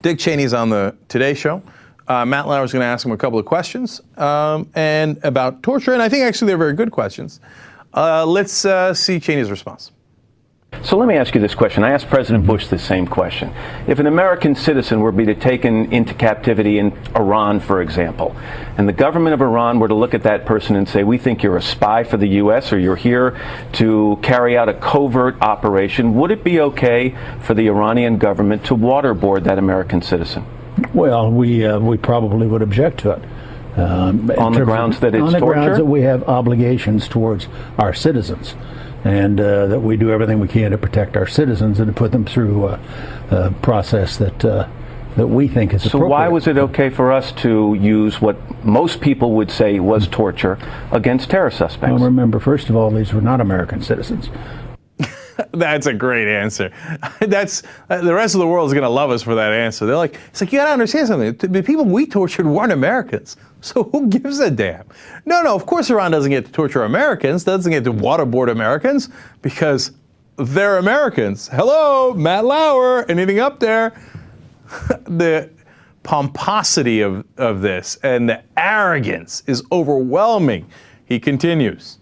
Dick Cheney's on the Today Show. Matt Lauer's going to ask him a couple of questions and about torture, and I think actually they're very good questions. Let's see Cheney's response. So let me ask you this question. I asked President Bush the same question. If an American citizen were to be taken into captivity in Iran, for example, and the government of Iran were to look at that person and say, we think you're a spy for the U.S. or you're here to carry out a covert operation, would it be okay for the Iranian government to waterboard that American citizen? Well, we probably would object to it. On the grounds that it's torture? On the grounds that we have obligations towards our citizens, and that we do everything we can to protect our citizens and to put them through a process that we think is appropriate. So why was it okay for us to use what most people would say was torture against terror suspects? Well, remember, first of all, these were not American citizens. That's a great answer. That's the rest of the world is going to love us for that answer. They're like, it's like, you got to understand something. The people we tortured weren't Americans. So who gives a damn? No, of course Iran doesn't get to torture Americans, doesn't get to waterboard Americans, because they're Americans. Hello, Matt Lauer, anything up there? The pomposity of this and the arrogance is overwhelming. He continues.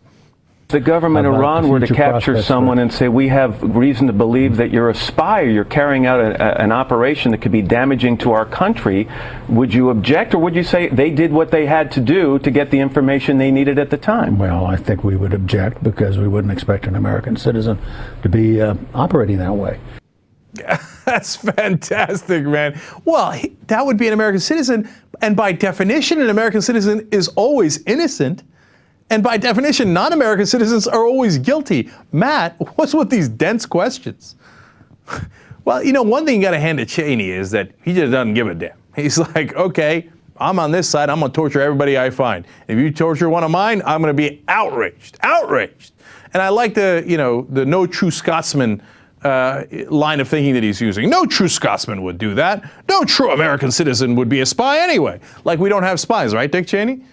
The government of Iran were to capture someone and say, we have reason to believe that you're a spy or you're carrying out an operation that could be damaging to our country, would you object, or would you say they did what they had to do to get the information they needed at the time? Well, I think we would object because we wouldn't expect an American citizen to be operating that way. That's fantastic, man. Well, that would be an American citizen, and by definition, an American citizen is always innocent. And by definition, non-American citizens are always guilty. Matt, what's with these dense questions? Well, you know, one thing you got to hand to Cheney is that he just doesn't give a damn. He's like, okay, I'm on this side. I'm going to torture everybody I find. If you torture one of mine, I'm going to be outraged. And I like the no true Scotsman line of thinking that he's using. No true Scotsman would do that. No true American citizen would be a spy anyway. Like we don't have spies, right, Dick Cheney?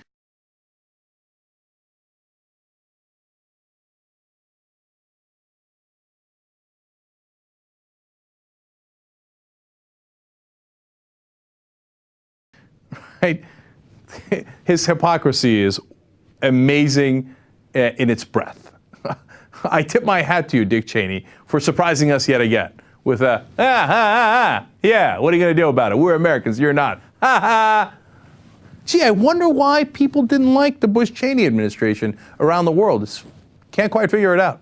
Right? His hypocrisy is amazing in its breadth. I tip my hat to you, Dick Cheney, for surprising us yet again with a, yeah, what are you going to do about it? We're Americans, you're not. Gee, I wonder why people didn't like the Bush-Cheney administration around the world. Can't quite figure it out.